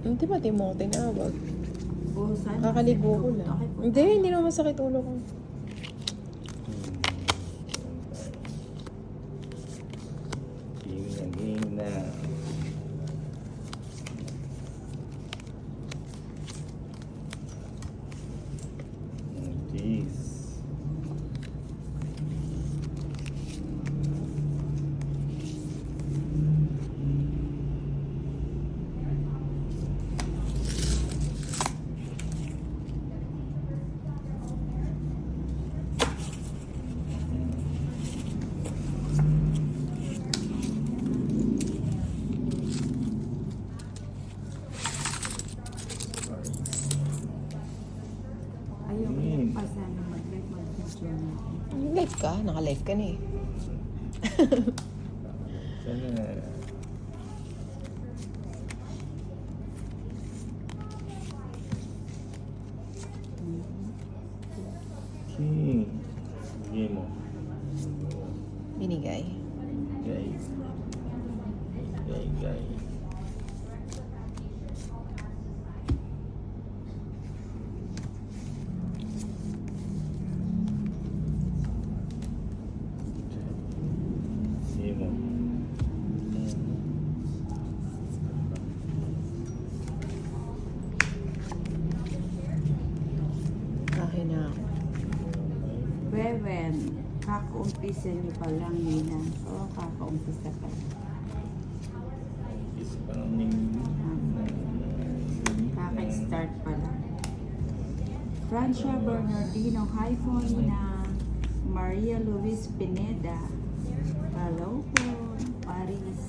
Hindi ba di mo ako tinawag? Buhusan. Kakaligo ko lang. Hindi naman masakit ulo ko. Game na. Jeez. Ayaw ko yung pa sana mag-live mag-video natin. Live ka? Naka-live ka na eh. Sana. Okay. Game mo. Binigay. Guys. Guys. Game mo. Akin na ako. Wewen, kakaumpisa niyo pa lang, Nina. Oo, kakaumpisa pa. Is parang ning. Kaka-start pa lang. Francia Bernardino, hi po, Nina. Maria Luis Pineda. Hello po, Paris.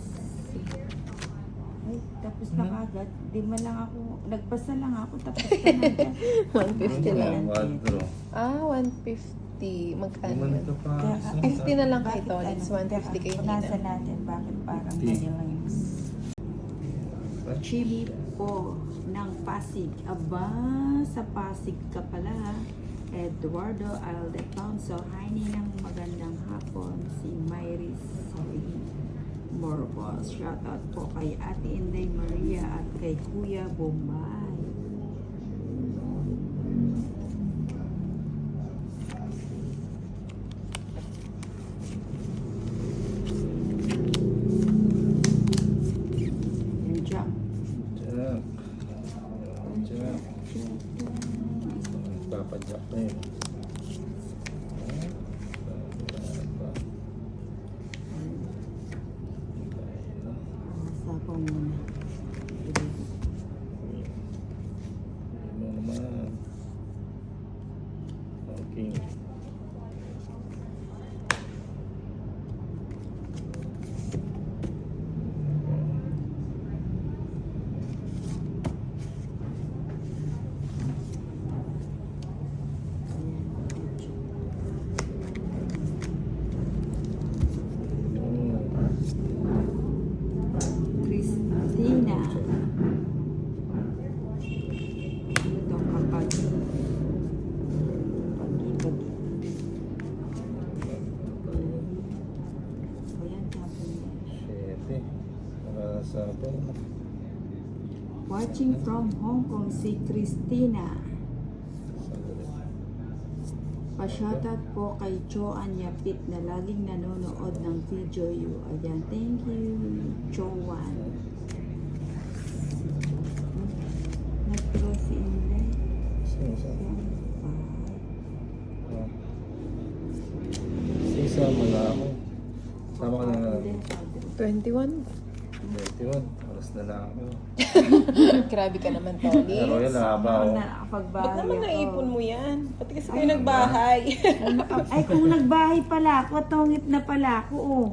Ay, tapos na kagad. Di man lang ako, nagbasa lang ako, tapos na agad. 150 lang. Quadro. 150. Magkano Naman yan? ito pa. 50 na lang kay Bakit Tolitz. ano? 150 kay Nasa Nina. natin, bakit parang 50. ganyan lang yung Chili po ng Pasig. Aba, sa Pasig ka pala. Eduardo Aldefonso. Hi, Ninang, magandang hapon. Si Myris Morbos. Shoutout po kay Ate Inday Maria at kay Kuya Bombay. Yung jump. Jack. Jack. Papadyak na yun. Sapaw muna. Ano naman. Okay. Christina. Ito kapag pag-ibag. Ayan, sabi niya. Siyete. Nakasapon. Watching from Hong Kong si Christina. Pa-shoutout po kay Joanne Yapit na laging nanonood ng video you. Ayan, thank you, Joanne. Nag-draw si Inday. Sino sa? Yan pa. Isa mala ako. Sama ka na. Hindi, padre. 21. 21. Oras na lang ako. Grabe ka naman, Pero Tolitz. yan, nakaba ako. Nakapagbahay Ba't naman ako. naipon mo yan? Pati kasi kayo nagbahay. Ay, kung nagbahay pala ako, tongit na pala ako, oh.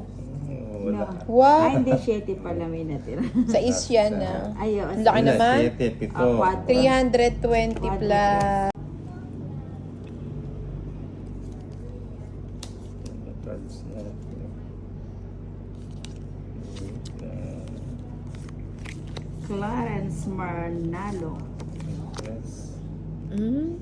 Wala. No. Wow. Ay, hindi, 7 pala may natira. Sa isyan na. Ay, oh, Ang laki sige. naman. 7, 7. Ah, quadro. 320 plus. Clarence Marnalo. Mm.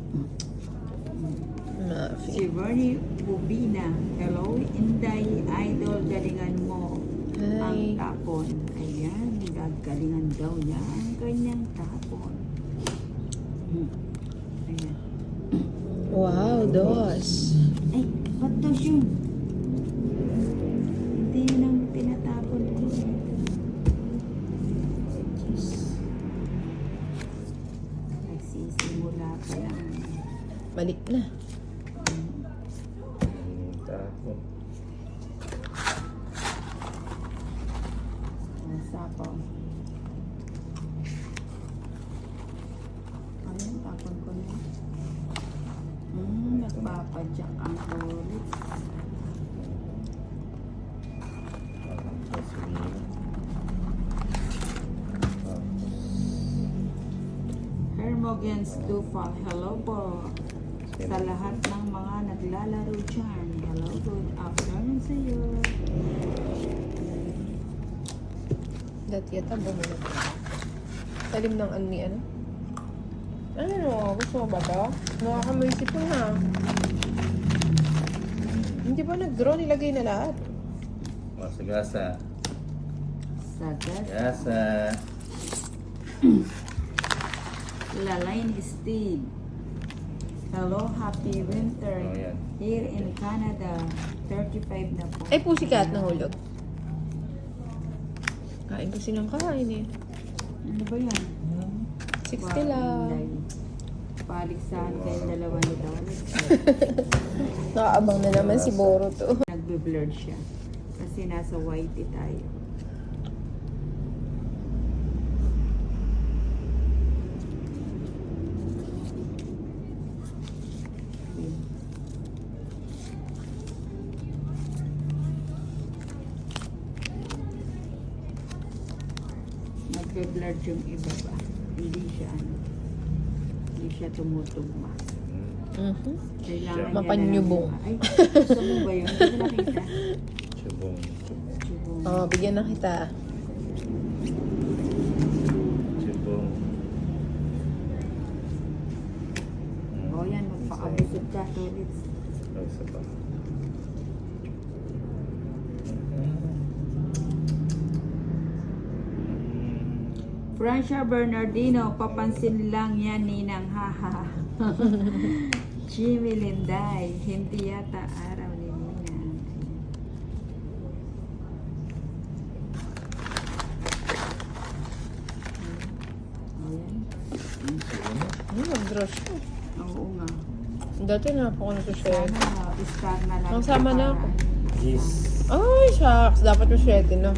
Si Bernie Bubina. Hello, Inday Idol. Galingan mo ang Hi. tapon. Ayan. Gagalingan daw niya ang kanyang tapon. Ayan. Wow, dos. Ay, ba't dos yun? Hindi yun ang tinatapon ko. Nagsisimula pa lang. Balik na. Tapon. Ang sapaw. Ayun, tapon ko na. Nagpapadyak ang ulit. Tapos sinino. Hermogens Dufal, hello po. Sa lahat ng mga naglalaro dyan, hello, good afternoon sa iyo. Dati yata bumulot. Talim ng ano ni ano? Ano? Gusto mo ba ito? Nakakamoy sipon ha. Hindi ba nag-draw? Nilagay na lahat. Sagasa. Sagat, Gasa. Lalain Steve. Hello, happy winter. Oh, yan. Here in Canada, 35 na po. Ay, pusikat nahulog. Kain kasi ng kain eh. Ano ba yan? 60 lang. Paligsahan kayo dalawa ni Doris. Nakaabang na naman si Boro to. Nagbe-blurred siya. Kasi nasa whitey tayo. Nagbe-blurred yung iba ba? Hindi siya hindi siya tumutugma. Mhm. Kailangan Mapanyubong. Ay, gusto mo ba yun? Hindi ko nakita. Chubong. Chubong. Oh, bigyan na kita. Chubong. O yan, magpakabusog ka, Tolits. Oh, isa pa. Francia Bernardino, papansin lang yan, Ninang, haha. Jimmy Linday, hindi yata araw ni Ninang. O yan. Nag-draw siya. Oo nga. Dati na po ako nasushare. Sana, star na lang. Ang sama na ako. Gis. Ay, shucks. Dapat mo 7 na.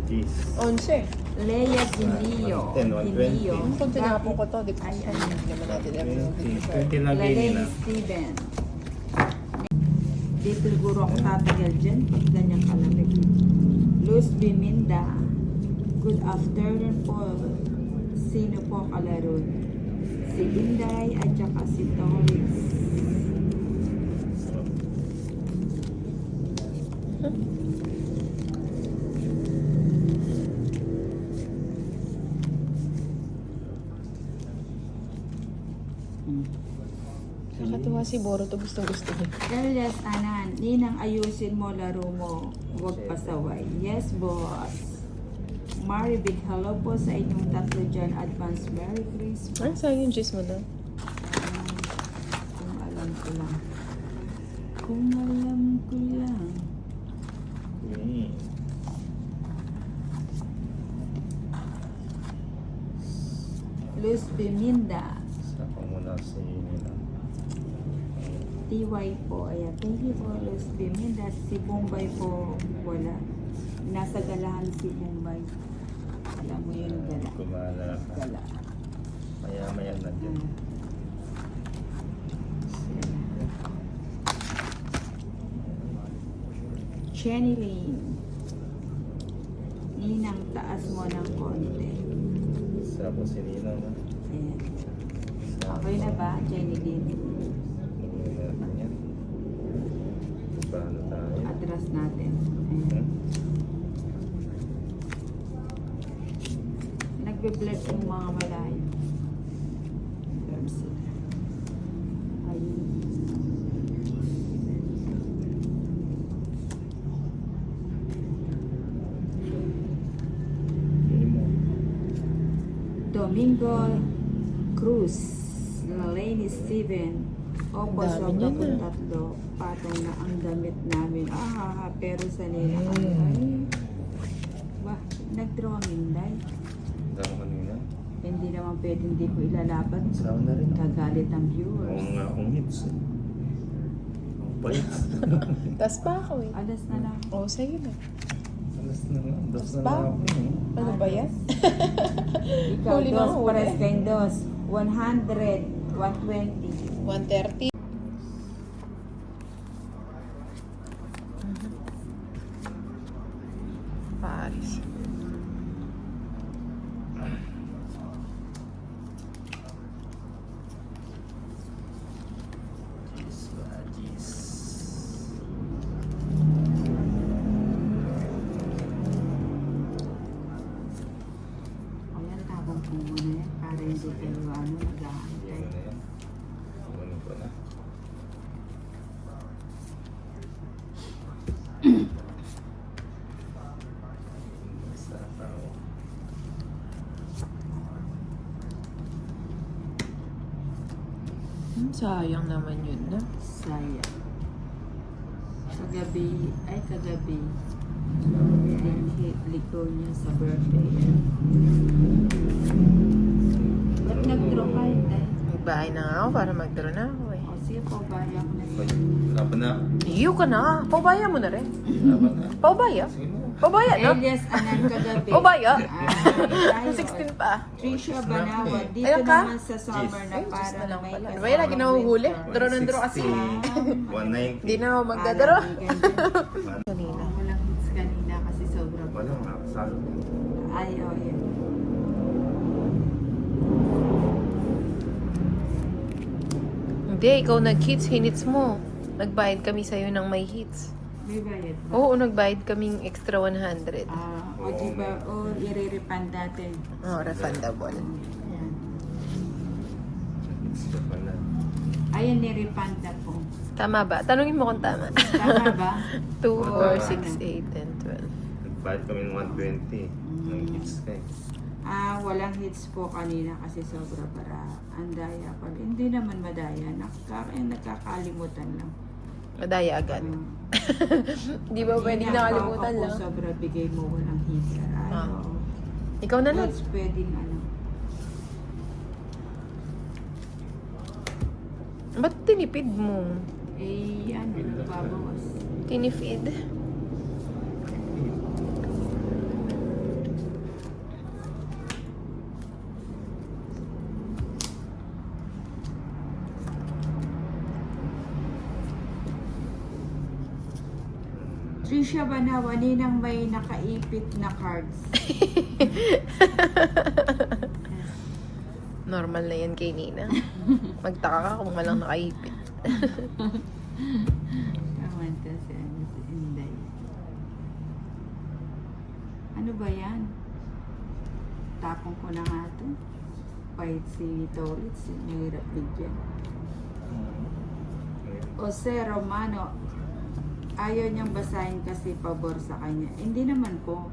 Gis. 11. Leia Dinio. 110, 120. Dinio. Kung tinapon ko to, di ko Ay, kasi ay. hindi naman natin alam yung 20 lagi Lalay nila. Steven. Di siguro ako tatagal dyan pag ganyang kalamig. Luz Biminda. Good afternoon po. Sino po kalaro? Si Inday at saka si Doris. Nakatuwa si Boro to, gusto niya. Elias Anan, Ninang ayusin mo laro mo. Huwag pasaway. Yes, boss. Maribig, hello po sa inyong tatlo dyan. Advance Merry Christmas. Ano saan yung gist mo doon? Kung alam ko lang. Kung alam ko lang. Queen. Luz Biminda. Saka muna si Nina. TY po. Ayan. Thank you po, Luz Biminda. Si Bombay po, wala. Nasa galahan si Bombay. Alam mo yun, gala. Kumala ka. Gala. Maya-maya na dyan. Jenny Lane. Ninang, taas mo ng konti. Isa po si Nina. No? Ayan. Isa Okay na ba, Jenny Lane? Yan. Paano tayo? Atras natin. Ayan. Nagbe-blur yung mga malayo. Blur sila. Ayun. Domingo Cruz, Lalane Steven, Opo, Dami sobra niyan, po ah. tatlo. Patong na ang damit namin. Pero sa nila ay, bah, nag-draw ang Inday. Dami kanina. Hindi naman pwede hindi ko ilalaban. Sawa na rin. Gagalit ang Oo viewers. nga akong hits. Ang pait. Tas pa ako eh. Alas na lang. Oo, sige na. Alas na lang. Dos na Pa? lang ako. Ano ba yan? Ikaw, Huli na dos, huli. pares kayong dos. 100, 120. 130. Paris. Jeez, jeez. Ayan, tapang po muna yan. Para hindi kayo nag-aantay. Ayun na yan. Kunin ko na. Masarap ako. Sayang naman yun na. Sayang. Kagabi, hit liko niya sa birthday. Ba't nag-draw ka, Inday? Magbahay na nga ako para mag-draw na ako eh. O sige po, bayan ko na Ay, siya. laban na. Iyo ka na. Paubaya mo na rin. Laban na. Paubaya? Sige na. Paubaya no? Elias Anan kagabi. Paubaya? Tayo. 16 pa. Trisha Banawa, dito Ayun ka? naman sa summer na Ay, Diyos para na lang may pala. kasama Diba yun, lagi na huhuli? winter. Draw ng draw kasi. 190. Hindi na ako magdadaro. Kanina. Kanina. Walang hits kanina kasi sobrang. Wala nga. Salo. Ayaw yan. Hindi, ikaw nag-hits, hinits mo. Nagbayad kami sa'yo ng may hits. May bayad ba? Oo, nagbayad kaming extra 100. O di ba, o i-refund natin. Oh, refundable. Yan. It's the pala. Ayun, ni-refund na po. Tama ba? Tanungin mo kung tama. Tama ba? 2, Oo, 4, 6, 8, 10, 12. Nagbayad kami ng 120. Ng hits ka eh. Walang hits po kanina kasi sobra para andaya pa. Hindi naman madaya. Nakakalimutan lang. Madaya agad. Di ba pwedeng Hindi na, nakalimutan ako lang? sobra bigay mo walang hits. Ah. Ikaw na lang. Lods pwedeng ano. Ba't tinipid mo? Nagbabawas. Tinipid? Trisha Banawa, ninang may nakaipit na cards. Normal na yan kay Nina. Magtaka ka kung walang nakaipit. Kaman ka si Inday. Ano ba yan? Tapong ko na nga ito. Pahit si Torits. Mahirap bigyan. Jose Romano, ayaw niyang basahin kasi pabor sa kanya. Hindi naman po.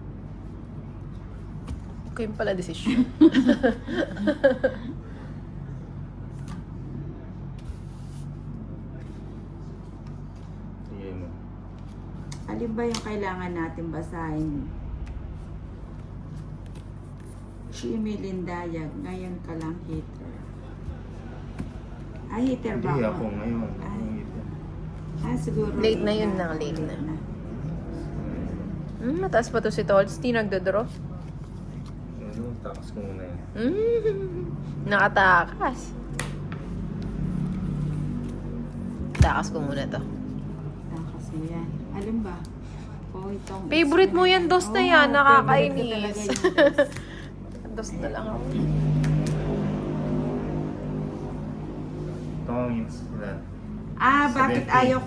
Kayo pala desisyon. Sige mo. Alin ba yung kailangan natin basahin? Shimi Lindayag, ngayon ka lang hater. Hater ba Hindi ako? ako ngayon. Siguro. Late na yun lang, late na. Mataas pa to si Tolz. Di nagdodraw. Ano, takas ko muna yan. Nakatakas. Takas ko muna to. Takas mo yan. Alin ba? Itong Favorite mo yan, dos na yan. Oo, Nakakainis. favorite ko talaga yung dos. Dos na lang ako. Ito ang hits nila. Bakit 70. ayaw